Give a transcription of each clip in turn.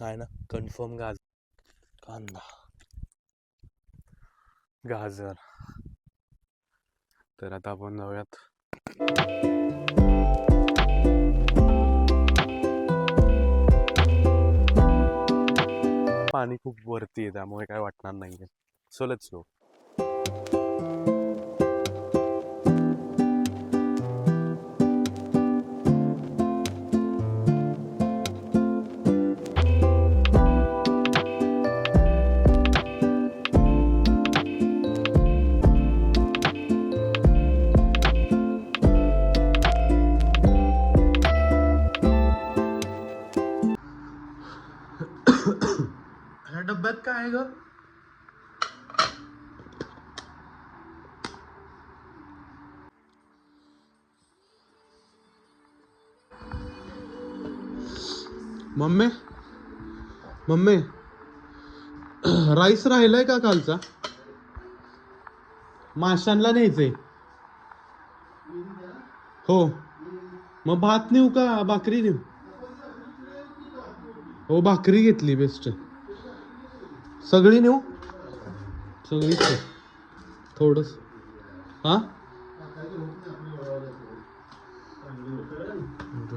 आहे ना कन्फर्म कांदा गाजर. तर आता आपण जाऊयात. पाणी खूप वरती आहे त्यामुळे काय वाटणार नाहीये. So let's go. ह्या डब्यात काय आहे ग? मम्मी मम्मी राईस राहिलाय का कालचा? माशांना न्यायचंय. हो मग भात नेऊ का भाकरी नेऊ? हो भाकरी घेतली बेस्ट. सगळी नेऊ? सगळीच थोडस. हा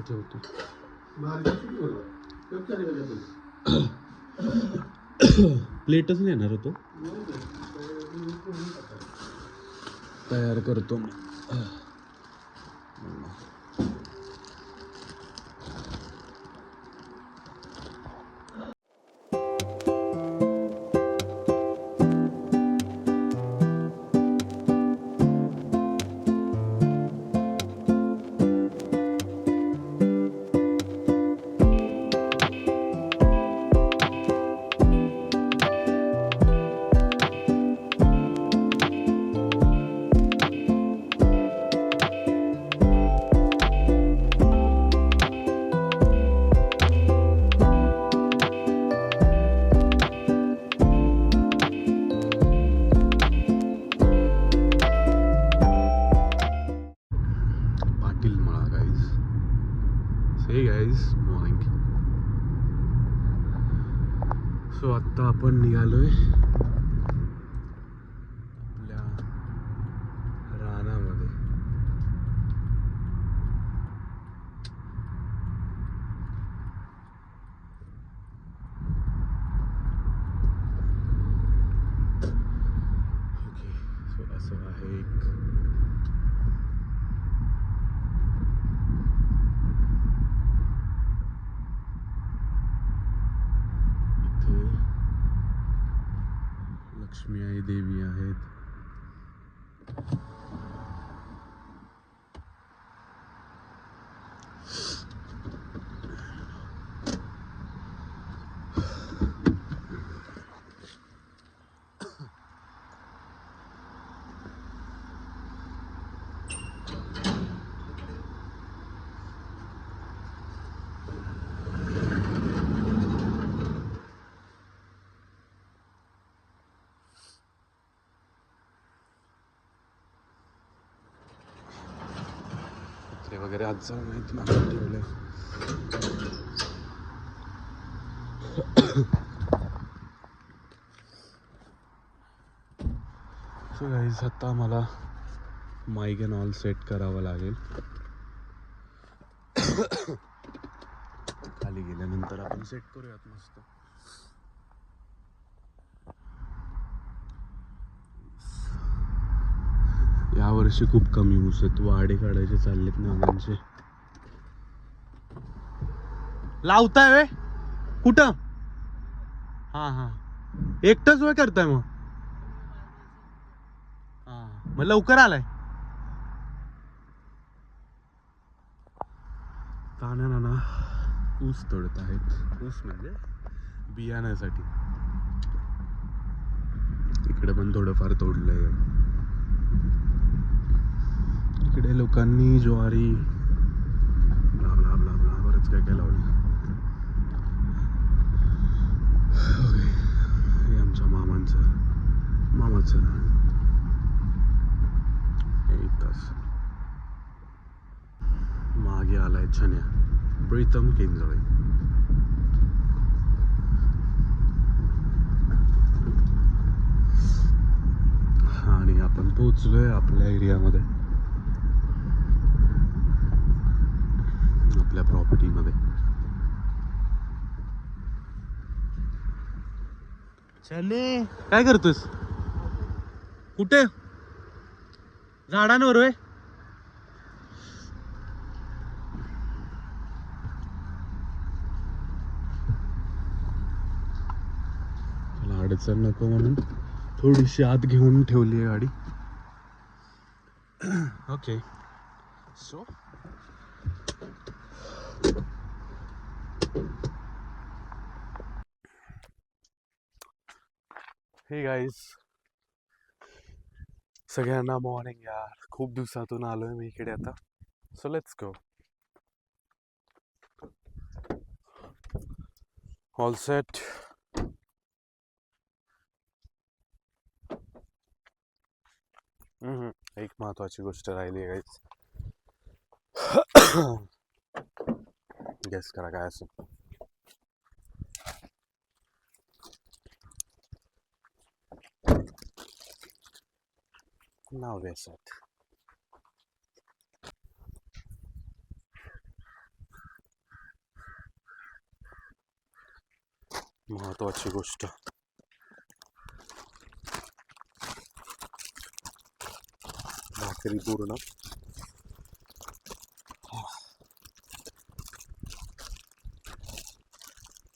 ठेवतो. प्लेटच नेणार होतो. तयार करतो. मॉर्निंग. सो आत्ता आपण निघालोय आपल्या रानामध्ये. ओके सो असं आहे एक लक्ष्मी आई देवी आहेत. वगैरे आज जाऊन माहिती मागून ठेवलंय. सो गाईज आता मला माईक अँड ऑल सेट करावं लागेल. खाली गेल्यानंतर आपण सेट करूयात मस्त. यावर्षी खूप कमी ऊस आहेत. वाडे काढायचे चाललेत ना आमचे. लावताय वे कुठं? हा हा एकटंच वय करताय मग? हा मग लवकर आलाय. तान्या ना ऊस तोडत आहेत. ऊस म्हणजे बियाण्यासाठी. इकडे पण थोडंफार तोडलंय. इकडे लोकांनी ज्वारी ब्ला ब्ला ब्ला ब्ला बरंच काय काय लावलं. ओके हे आमच्या मामाचं एक तास मागे आलाय छान्या. प्रीतम केंजळे. आणि आपण पोहोचलोय आपल्या एरियामध्ये, आपल्या प्रॉपर्टीमध्ये. चले, काय करतोस? कुठे? झाडांवर होय? मला अडचण नको म्हणून थोडीशी आत घेऊन ठेवली आहे गाडी. ओके, सो हे गाईज, सगळ्यांना मॉर्निंग यार. खूप दिवसातून आलोय मी इकडे आता. So let's go. All set. एक महत्वाची गोष्ट राहिली आहे गाईज. गेस करा काय असेल. नाव गेस आहेत. महत्वाची गोष्ट. भाकरी पूर्ण.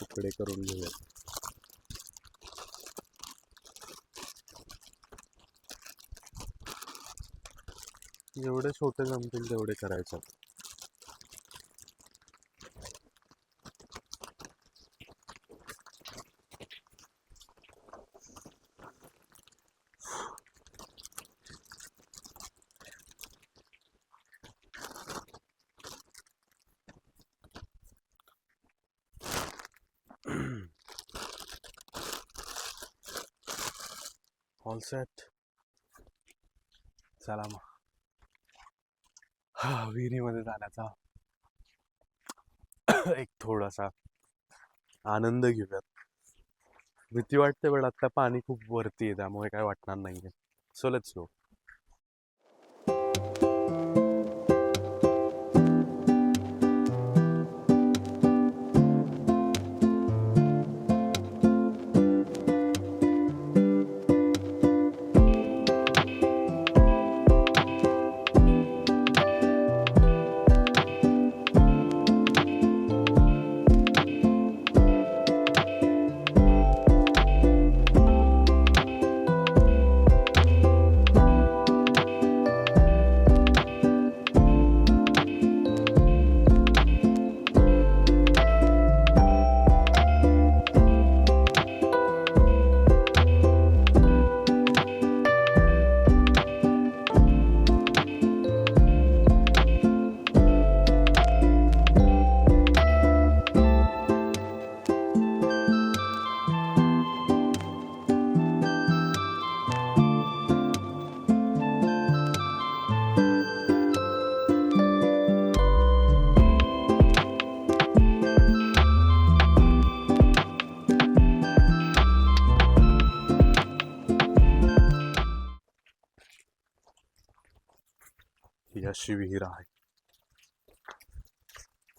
तुकडे करून घेऊया. जेवढे छोटे जमतील तेवढे करायचं. All set. चला मग विहिरीमध्ये जाण्याचा एक थोडासा आनंद घेऊयात. भीती वाटते पण आता पाणी खूप वरती आहे त्यामुळे काय वाटणार नाहीये. So let's go. ही अशी विहीर आहे.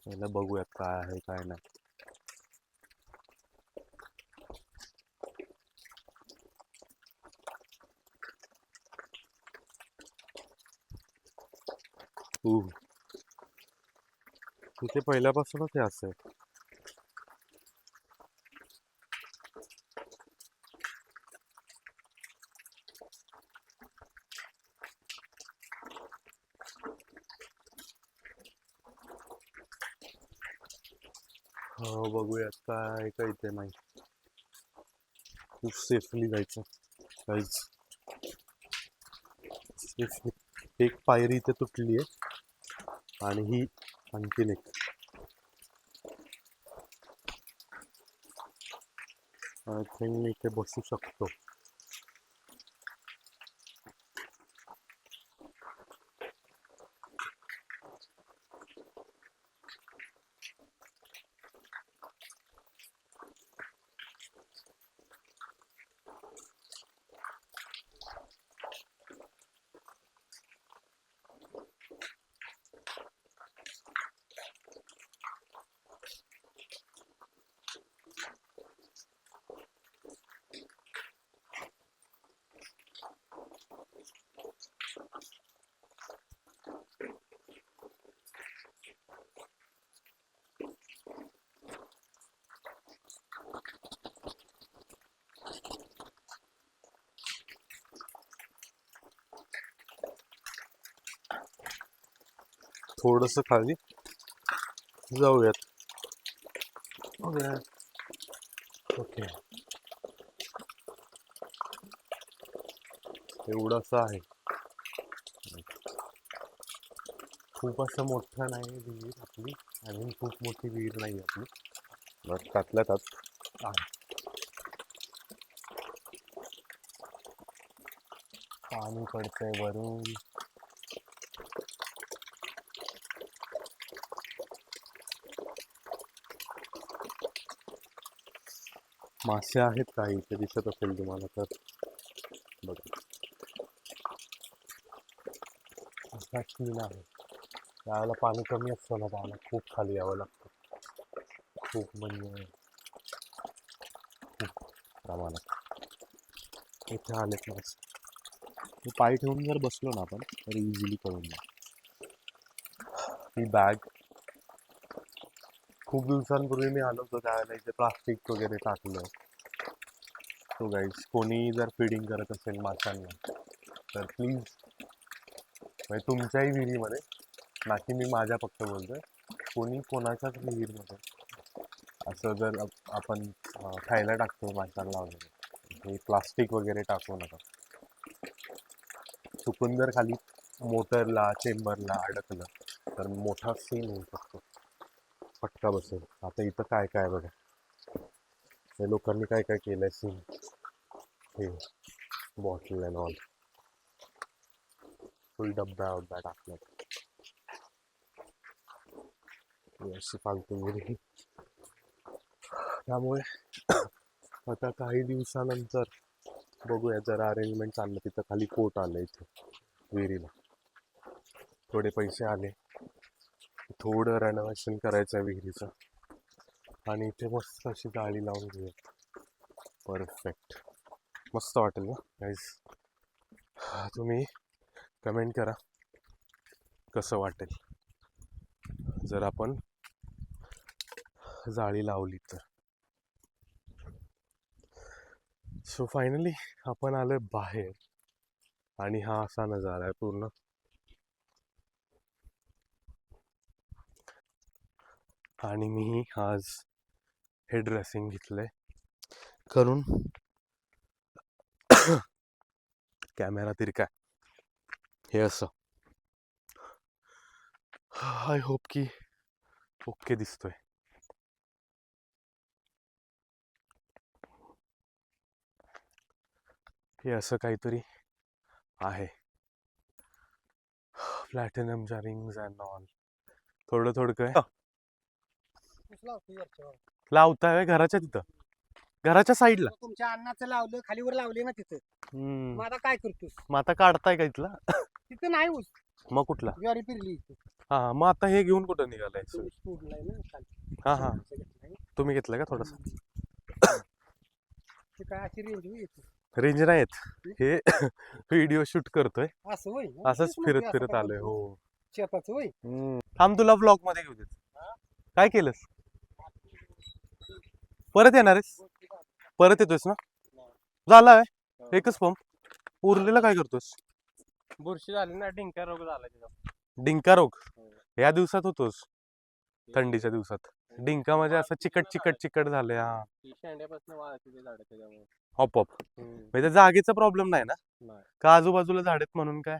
पहिला बघूयात काय आहे काय नाही. इथे पहिल्यापासूनच हे असं आहे. हो बघूयात काय का इथे नाही. खूप सेफली जायचं काहीच. सेफली. एक पायरी इथे तुटली आहे आणि ही आणखीन एक. आय थिंक मी इथे बसू शकतो. थोडस खाली जाऊयात. ओके, एवढंसं आहे. खूप असं मोठं नाही विहीर आपली, आणि खूप मोठी विहीर नाही आपली, बट त्यातल्या त्यात आहे. पाणी पडतंय वरून. मासे आहेत काही इथे, दिसत असेल तुम्हाला तर. बघा, असा सीन आहे. त्यावेळेला पाणी कमी असतं ना, त्याला खूप खाली यावं लागतं. खूप म्हणजे खूप प्रमाणात. इथे आलेत मासे. पाय ठेवून जर बसलो ना आपण तर इझिली कळून जाईल. ही बॅग खूप दिवसांपूर्वी मी आलो होतो, त्यावेळेला इथे प्लास्टिक वगैरे टाकलं. सो गाईज, कोणी जर फिडिंग करत असेल माशांना तर प्लीज, म्हणजे तुमच्याही विहिरीमध्ये, ना की मी माझ्या फक्त बोलतोय, कोणी कोणाच्याच विहीरमध्ये असं जर आपण खायला टाकतो माशांना वगैरे, हे प्लास्टिक वगैरे टाकू नका. चुकून जर खाली मोटरला चेंबरला अडकलं तर मोठा सीन होऊ शकतो, फटका बसेल. आता इथं काय काय बघा, हे लोकांनी काय काय केलंय सीन. हे बॉटल अँड ऑल फुल डब्बा वब्बा टाकलं, अशी फालतूगिरी. त्यामुळे आता काही दिवसानंतर बघूया, जरा अरेंजमेंट चाललं. तिथं खाली कोट आलं इथे विहिरीला, थोडे पैसे आले, थोडं रेनोव्हेशन करायचं आहे विहिरीचं, आणि इथे मस्त अशी जाळी लावून घेऊया. परफेक्ट, मस्त वाटेल ना गाईज. तुम्ही कमेंट करा कसं वाटेल जर आपण जाळी लावली तर. सो फायनली आपण आलोय बाहेर, आणि हा असा नजारा आहे पूर्ण. आणि मी आज हे ड्रेसिंग घेतलंय करून. कॅमेरा तिरका हे असं. आय होप की ओके दिसतोय. हे असं काहीतरी आहे. प्लॅटिनमच्या रिंग्स अँड ऑल, थोडं थोडं काय लावताय घराच्या तिथं, घराच्या साईडला. तुमच्या अन्नाचं लावलं खालीवर लावले ना तिथं. मग आता काय करतोस? मग आता काढताय का इथला? तिथं नाही ऊस, मग कुठला? ज्वारी पिरली इथं. हा, मग आता हे घेऊन कुठं निघालाय? ऊस तोडलाय ना खाली. हा हा, असं घेतलंय. तुम्ही घेतलं का थोडस? ते काय अशी रेंज येते रेंज नाही येत, हे व्हिडिओ शूट करतोय, असं होय. असंच फिरत फिरत आलोय. हो, शेताचं होय. थांब, तुला व्लॉग मध्ये घेऊ देत. काय केलंस? परत येणार आहेस? परत येतोयस ना? झालाय एकच पंप, उरलेला काय करतोस? बुरशी झाली ना, डिंका रोग झाला तिथं. डिंका रोग या दिवसात होतोस, थंडीच्या दिवसात. डिंका म्हणजे असं चिकट चिकट चिकट झाले. हा, शेंड्यापासून वाळते ते झाड त्याच्यामुळे. हॉप हॉप, म्हणजे जागेचा प्रॉब्लेम नाही ना, का आजूबाजूला झाड आहेत म्हणून काय?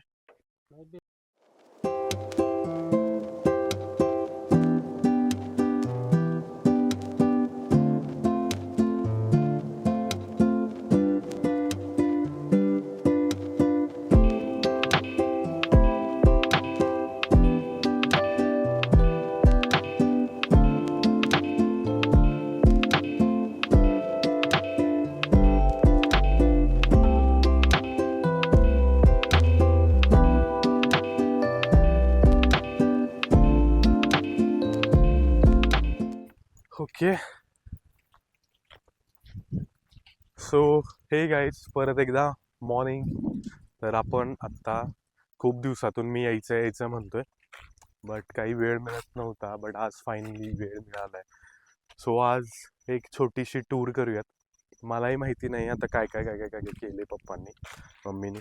ओके, सो हे गाईज, परत एकदा मॉर्निंग. तर आपण आत्ता खूप दिवसातून मी यायचं म्हणतोय, बट काही वेळ मिळत नव्हता, बट आज फायनली वेळ मिळालाय. सो आज एक छोटीशी टूर करूयात. मलाही माहिती नाही आता काय काय काय काय काय काय केले पप्पांनी मम्मीनी,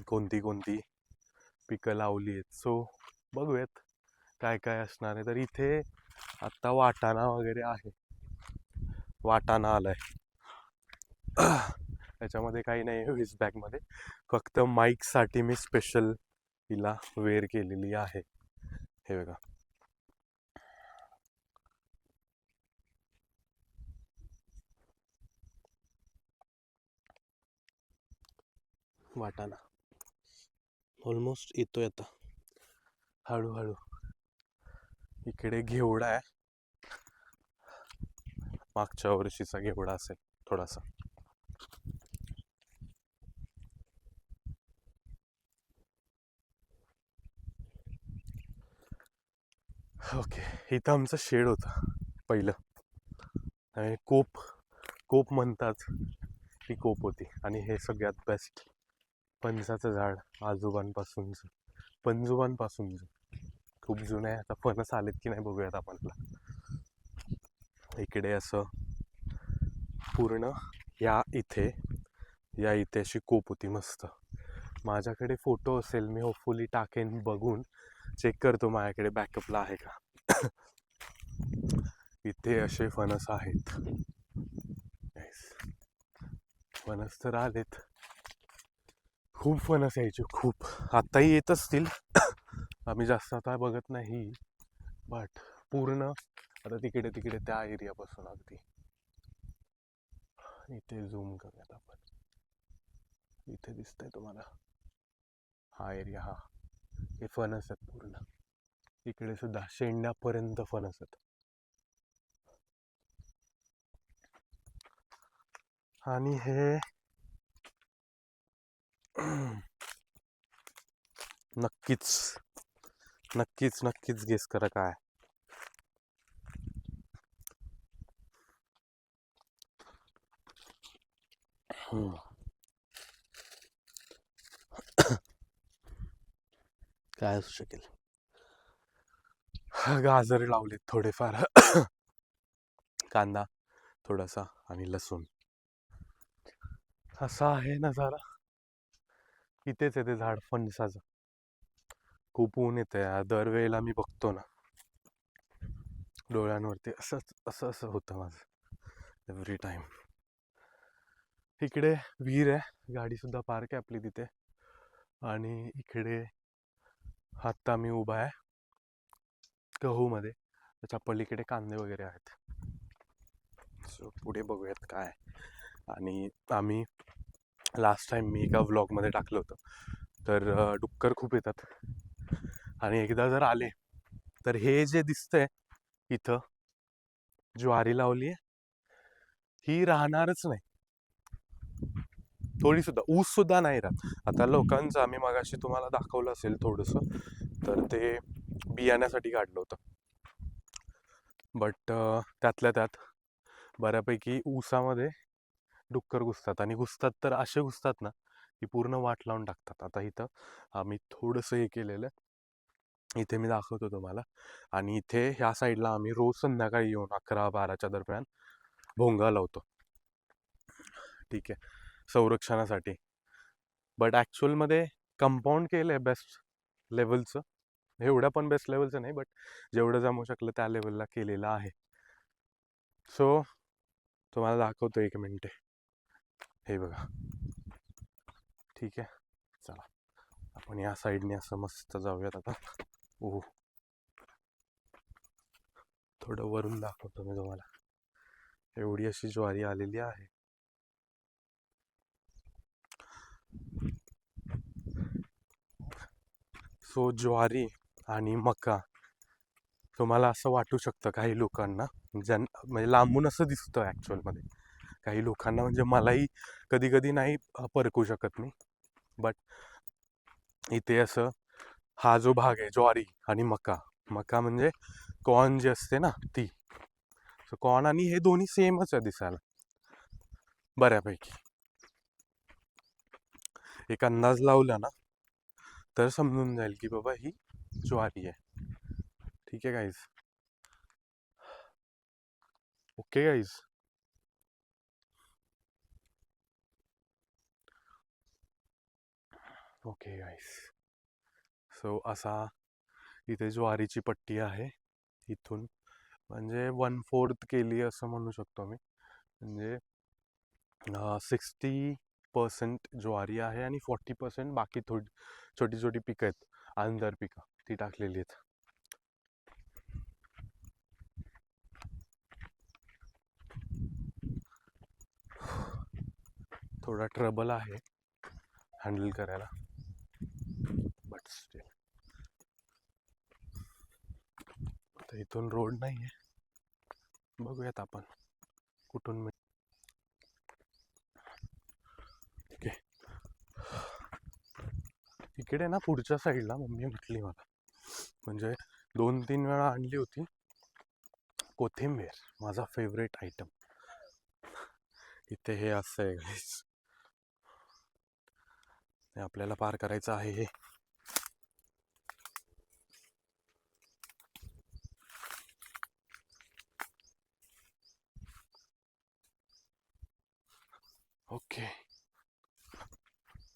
कोणती कोणती पिकं लावली आहेत. सो बघूयात काय काय असणार आहे. तर इथे आता वाटाणा वगैरे आहे. वाटाणा आलाय. त्याच्यामध्ये काही नाही वीस बॅगमध्ये. फक्त माईकसाठी मी स्पेशल हिला वेअर केलेली आहे. हे बघा. वाटाणा ऑलमोस्ट येतोय आता हळूहळू. इकडे घेवडा आहे. मागच्या वर्षीचा घेवडा असेल थोडासा. ओके, इथं आमचं शेड होतं पहिलं. आणि कोप म्हणतात ही कोप होती. आणि हे सगळ्यात बेस्ट फणसाचं झाड आजोबांपासूनचं, पणजोबांपासूनचं. खूप जुनं आहे. आता फणस आलेत की नाही बघूयात आपण. इकडे असं पूर्ण या इथे अशी कोप होती मस्त. माझ्याकडे फोटो असेल, मी होपफुली टाकेन. बघून चेक करतो माझ्याकडे बॅकअपला आहे का. इथे असे फणस आहेत. फणस तर आलेत. खूप फणस यायचे, खूप. आताही येत असतील. आम्ही जास्त आता बघत नाही. बट पूर्ण आता तिकडे त्या एरियापासून अगदी इथे झूम करूयात आपण. इथे दिसतंय तुम्हाला हा एरिया. हा हे फणस आहेत पूर्ण. इकडे सुद्धा शेंड्यापर्यंत फणस आहेत. आणि हे नक्कीच गेस करा काय. काय असू शकेल. गाजर लावलेत थोडेफार. कांदा थोडासा आणि लसूण. असा आहे नजारा. इथेच आहे ते झाड फणसाचं. खूप ऊन येतंय. दरवेळेला मी बघतो ना डोळ्यांवरती असं होतं माझं एव्हरी टाइम. इकडे विहीर आहे. गाडी सुद्धा पार्क आहे आपली तिथे. आणि इकडे आता मी उभा आहे गहूमध्ये. त्याच्या पलीकडे कांदे वगैरे आहेत. सो पुढे बघूयात काय. आणि आम्ही लास्ट टाइम मी एका व्लॉगमध्ये टाकलं होतं. तर डुक्कर खूप येतात. आणि एकदा जर आले तर हे जे दिसतंय इथं ज्वारी लावली आहे ही राहणारच नाही. थोडी सुद्धा ऊस सुद्धा नाही राहत. आता लोकांचं आम्ही मगाशी तुम्हाला दाखवलं असेल थोडंसं, तर ते बियाण्यासाठी काढलं होतं. बट त्यातल्या त्यात बऱ्यापैकी ऊसामध्ये डुक्कर घुसतात. आणि घुसतात तर असे घुसतात ना की पूर्ण वाट लावून टाकतात. आता इथं आम्ही थोडंसं हे केलेलं. इथे मी दाखवतो तुम्हाला. आणि इथे ह्या साईडला आम्ही रोज संध्याकाळी येऊन 11-12च्या दरम्यान भोंगा लावतो. ठीक आहे, संरक्षणासाठी. बट ॲक्च्युअलमध्ये कंपाऊंड केलं आहे बेस्ट लेवलचं. एवढं पण बेस्ट लेवलचं नाही, बट जेवढं जमू शकलं त्या लेवलला केलेलं आहे. सो तुम्हाला दाखवतो 1 मिनिट. हे बघा. ठीक आहे, चला आपण या साईडने असं मस्त जाऊयात आता. ओह, थोडं वरून दाखवतो मी तुम्हाला. एवढी अशी ज्वारी आलेली आहे. सो ज्वारी आणि मका तुम्हाला असं वाटू शकतं काही लोकांना, म्हणजे लांबून असं दिसतं ॲक्च्युअलमध्ये काही लोकांना. म्हणजे मलाही कधी कधी नाही परखू शकत मी. बट इथे असं हा जो भाग आहे ज्वारी आणि मका म्हणजे कॉर्न जे असते ना ती. सो कॉर्न आणि हे दोन्ही सेमच आहे दिसायला बऱ्यापैकी. एक अंदाज लावला ना तर समजून जाईल की बाबा ही ज्वारी आहे. ठीक आहे guys. Okay guys. Okay guys. So असा इथे ज्वारीची पट्टी आहे. इथून म्हणजे 1/4 केली असं म्हणू शकतो मी. म्हणजे 60% ज्वारी आहे आणि 40% बाकी थोडी छोटी छोटी पिकं आहेत, आंतर पिकं ती टाकलेली आहेत. थोडा ट्रबल आहे हँडल करायला, बट स्टील. तर इथून रोड नाही आहे, बघूयात आपण कुठून. ओके, इकडे ना पुढच्या साईडला मम्मी म्हटली मला, म्हणजे 2-3 वेळा आणली होती कोथिंबीर, माझा फेवरेट आयटम. इथे हे असं आहे गाईस, हे आपल्याला पार करायचं आहे. हे ओके.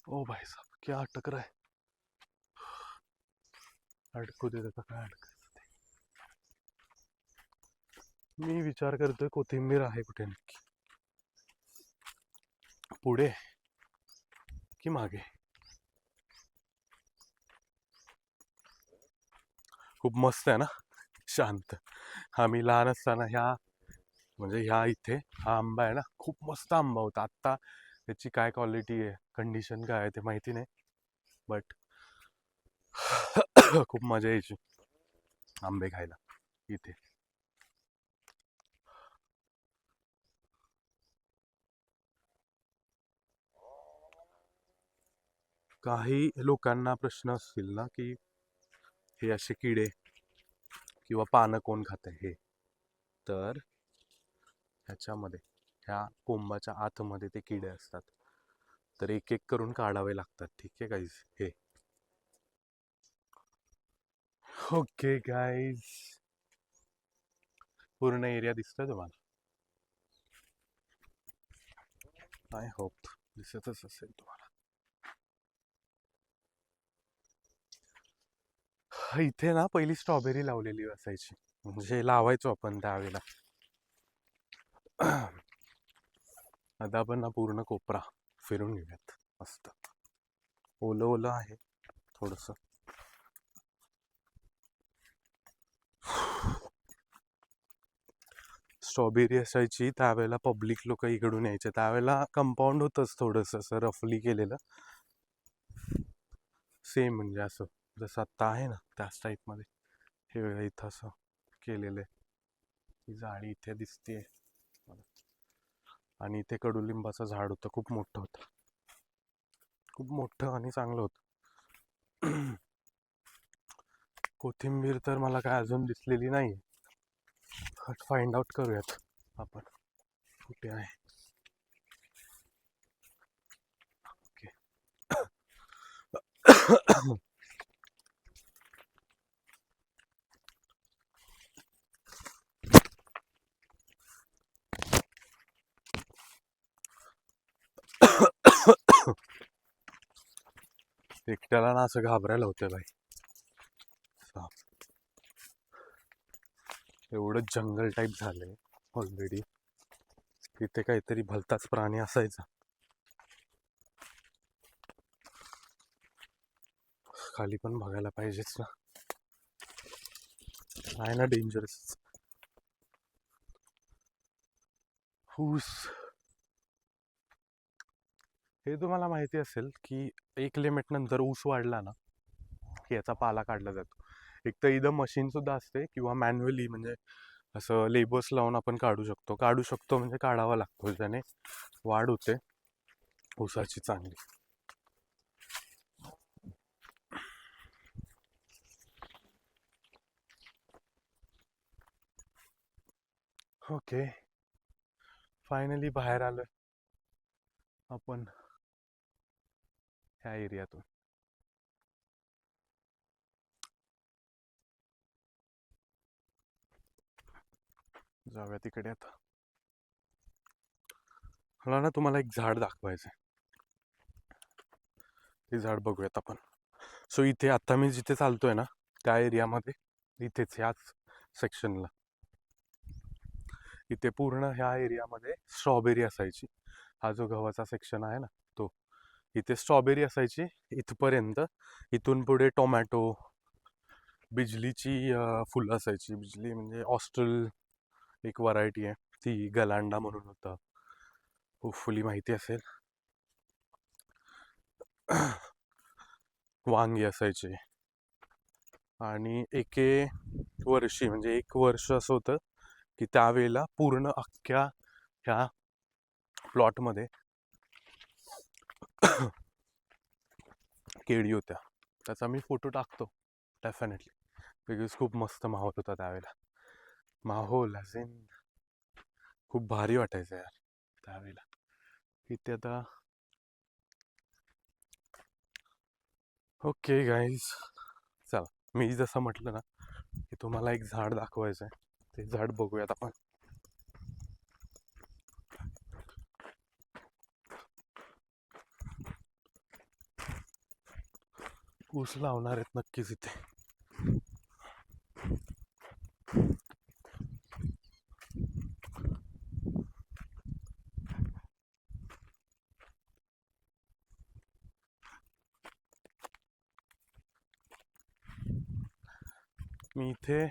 ओ भाई साहब, क्या अटक रहा है. अडकू दे, त्याचा काय अडकायचं ते. मी विचार करतोय कोथिंबीर आहे कुठे नक्की, पुढे की मागे. खूप मस्त आहे ना, शांत. आम्ही लहान असताना ह्या इथे हा आंबा आहे ना, खूप मस्त आंबा होता. आत्ता त्याची काय क्वालिटी आहे, कंडिशन काय आहे ते माहिती नाही, बट खूप मजा यायची आंबे खायला इथे. काही लोकांना प्रश्न असतील ना की हे असे किडे किंवा पानं कोण खाते हे, तर ह्याच्यामध्ये ह्या कोंबाच्या आतमध्ये ते किडे असतात, तर एक एक करून काढावे लागतात. ठीक आहे गाईज. हे ओके गाईज, पूर्ण एरिया दिसतोय तुम्हाला, आय होप दिसतच असेल तुम्हाला. इथे ना पहिली स्ट्रॉबेरी लावलेली असायची, म्हणजे लावायचो आपण त्यावेळेला. आता आपण ना पूर्ण कोपरा फिरून घेऊयात. मस्त ओलं ओलं आहे थोडस. स्ट्रॉबेरी असायची त्यावेळेला, पब्लिक लोक इकडून यायचे त्यावेळेला. कंपाऊंड होतंच थोडंसं असं रफली केलेलं, सेम म्हणजे असं जसं आत्ता आहे ना त्याच टाईपमध्ये. हे वेळा इथं असं केलेलं आहे. ही जाळी इथे दिसते, आणि इथे कडुलिंबाचं झाड होतं, खूप मोठं होतं, खूप मोठं आणि चांगलं होतं. कोथिंबीर तर मला काय अजून दिसलेली नाही, फाइंड आउट करूयात आपण कुठे आहे. ओके. एकट्याला ना असं घाबरायला होतं बाई, एवढं जंगल टाईप झालंय ऑलरेडी. तिथे काहीतरी भलताच प्राणी असायचा. खाली पण बघायला पाहिजेच ना, आहे ना डेंजरस. ऊस, हे तुम्हाला माहिती असेल की 1 लिमिट नंतर ऊस वाढला ना की याचा पाला काढला जातो. एक तर इथं मशीन सुद्धा असते किंवा मॅन्युअली, म्हणजे असं लेबर्स लावून आपण काढू शकतो म्हणजे काढावा लागतो, ज्याने वाढ होते ऊसाची चांगली. ओके, फायनली बाहेर आलोय आपण ह्या एरियातून. जाऊया तिकडे आता. मला ना तुम्हाला एक झाड दाखवायचंय, ते झाड बघूयात आपण. सो इथे आता मी जिथे चालतोय ना त्या एरियामध्ये इथेच ह्याच सेक्शनला इथे पूर्ण ह्या एरियामध्ये स्ट्रॉबेरी असायची. हा जो गव्हाचा सेक्शन आहे ना तो, इथे स्ट्रॉबेरी असायची इथपर्यंत. इथून पुढे टोमॅटो, बिजलीची फुलं असायची. बिजली म्हणजे ऑस्ट्रल एक व्हरायटी आहे ती, गलांडा म्हणून होता, होपफुली माहिती असेल. वांगी असायचे. आणि एके वर्षी म्हणजे एक वर्ष असं होतं की त्यावेळेला पूर्ण अख्ख्या ह्या प्लॉटमध्ये केळी होत्या. त्याचा मी फोटो टाकतो डेफिनेटली, बिकॉज खूप मस्त माहोल होता त्यावेळेला. माहोल ॲज इन खूप भारी वाटायचं यार त्यावेळेला. इथे आता ओके गाईज, चला मी जसं म्हटलं ना की तुम्हाला एक झाड दाखवायचं आहे, ते झाड बघूयात आपण. ऊस लावणार आहेत नक्कीच इथे. मी इथे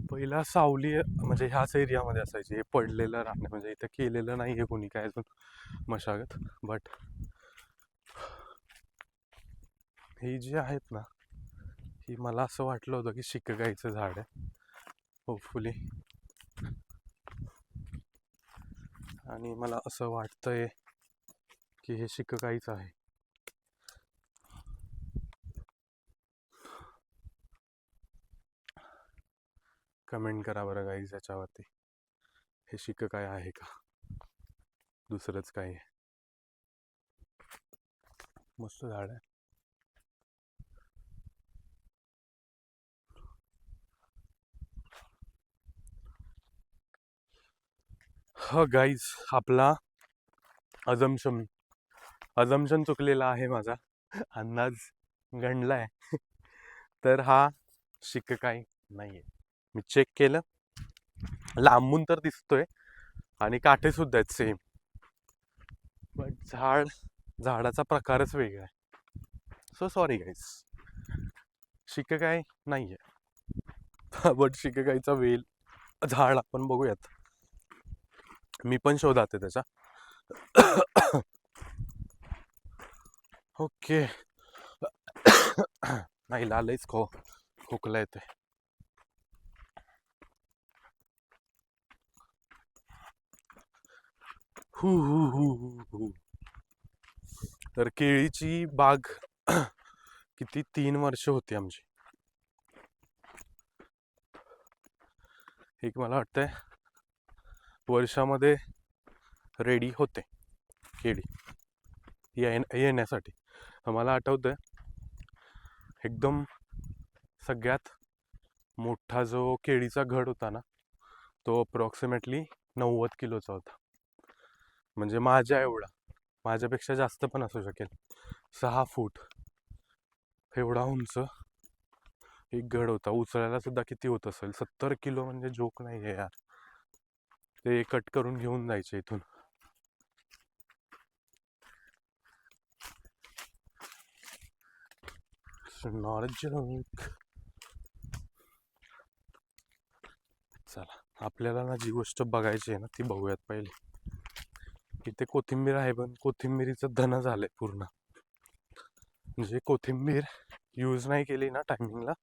पहिला सावली म्हणजे ह्याच एरियामध्ये असायची. हे पडलेलं राहणं म्हणजे इथे केलेलं नाही आहे कोणी काय अजून मशागत. बट ही जी आहेत ना, ही मला असं वाटलं होतं की शिकगाईचं झाड आहे होपफुली. आणि मला असं वाटतंय की हे शिकगाईच आहे. कमेंट करा बरं गाईज याच्यावरती, हे शिकगाय आहे का दुसरंच काही आहे. मस्त झाड आहे. हा गाईज, आपला अजम्पशन चुकलेला आहे माझा, अंदाज गणलाय. तर हा शिकगाय नाहीये. मी चेक केलं, लांबून तर दिसतोय आणि काठे सुद्धा आहेत सेम, बट झाडाचा प्रकारच वेगळा आहे. सो सॉरी गाईज, शिकगाय नाहीये. बट शिकगायचा वेल झाड आपण बघूयात. मी पण शोधाते त्याचा. ओके. नाही लालच खोकला येते. तर केळीची बाग किती 3 वर्ष होती आमची. एक मला वाटतंय वर्षामध्ये रेडी होते केळी येण्यासाठी. मला आठवतंय एकदम सगळ्यात मोठा जो केळीचा घड होता ना, तो अप्रॉक्सिमेटली 90 किलोचा होता. म्हणजे माझ्या एवढा, माझ्यापेक्षा जास्त पण असू शकेल. 6 फूट एवढा उंच एक घड होता. उचलायला सुद्धा किती होत असेल, 70 किलो म्हणजे जोक नाही आहे यार. ते कट करून घेऊन जायचे इथून. Not joke. चला आपल्याला ना जी गोष्ट बघायची आहे ना ती बघूयात पहिले. इथे कोथिंबीर आहे, पण कोथिंबीरीचं धन झालंय पूर्ण. म्हणजे कोथिंबीर यूज नाही केली ना टायमिंगला,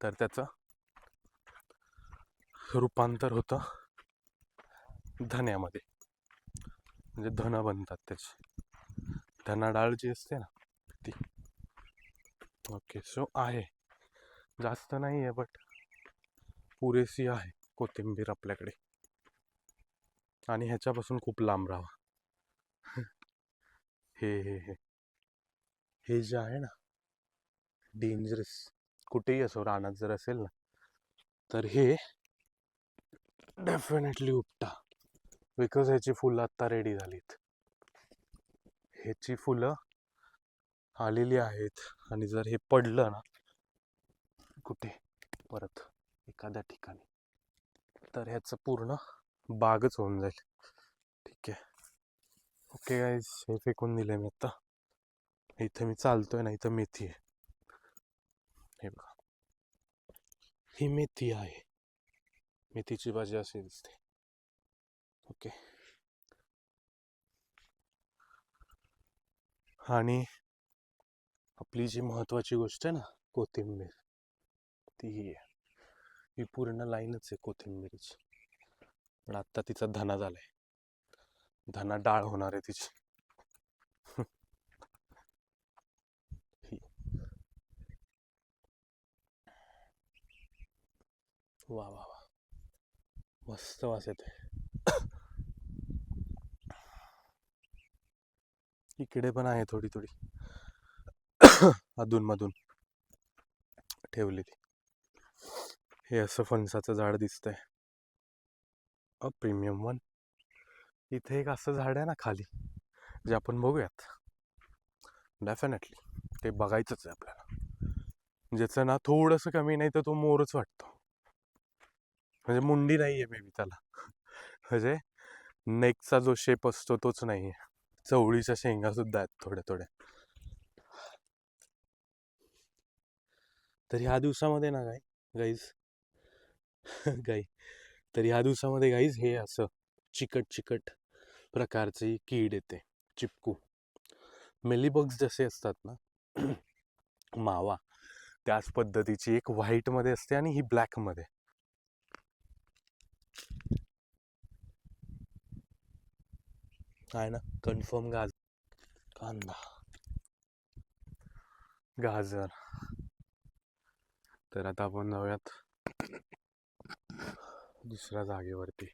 तर त्याचं रूपांतर होतं धन्यामध्ये. म्हणजे धन बनतात त्याची, धना डाळ जी असते ना ती. ओके, सो आहे, जास्त नाही आहे बट पुरेशी आहे कोथिंबीर आपल्याकडे. आणि ह्याच्यापासून खूप लांब राहा. हे हे हे हे जे आहे ना डेंजरस, कुठेही असो रानात जर असेल ना तर हे डेफिनेटली उपटा. बिकॉज ह्याची फुलं आत्ता रेडी झालीत. ह्याची फुलं आलेली आहेत. आणि जर हे पडलं ना कुठे परत एखाद्या ठिकाणी, तर ह्याचं पूर्ण बागच होऊन जाईल. ठीक आहे. ओके गाईज, हे फेकून दिले मी आता. इथे मी चालतोय ना, इथं मेथी आहे. हे बघा, ही मेथी आहे. मेथीची भाजी अशी दिसते. ओके. आणि आपली जी महत्वाची गोष्ट आहे ना, कोथिंबीर, ती ही आहे. ही पूर्ण लाईनच आहे कोथिंबीरीची. पण आता तिचा धना झालाय. धना डाळ होणार आहे तिची. ही वा वा वा, मस्त वास येते. इकडे पण आहे थोडी थोडी अधून मधून ठेवलेली. हे असं फणसाचं झाड दिसतंय, प्रीमियम वन. इथे एक असं झाड आहे ना खाली, जे आपण बघूयात. डेफिनेटली ते बघायचंच आहे आपल्याला. ज्याचं ना थोडंसं कमी नाही तर तो मोरच वाटतो. म्हणजे मुंडी नाहीये मे बी त्याला, म्हणजे नेकचा जो शेप असतो तोच नाहीये. चवळीच्या शेंगा सुद्धा आहेत थोड्या थोड्या. तर ह्या दिवसामध्ये ना गाईज तर ह्या दिवसामध्ये गाईज हे असं चिकट चिकट प्रकारची कीड येते, चिपकू. मेलीबग्स जसे असतात ना मावा, त्याच पद्धतीची एक व्हाईट मध्ये असते आणि ही ब्लॅक मध्ये. आहे ना कन्फर्म. कांदा, गाजर. तर आता आपण जाऊयात दुसऱ्या जागेवरती.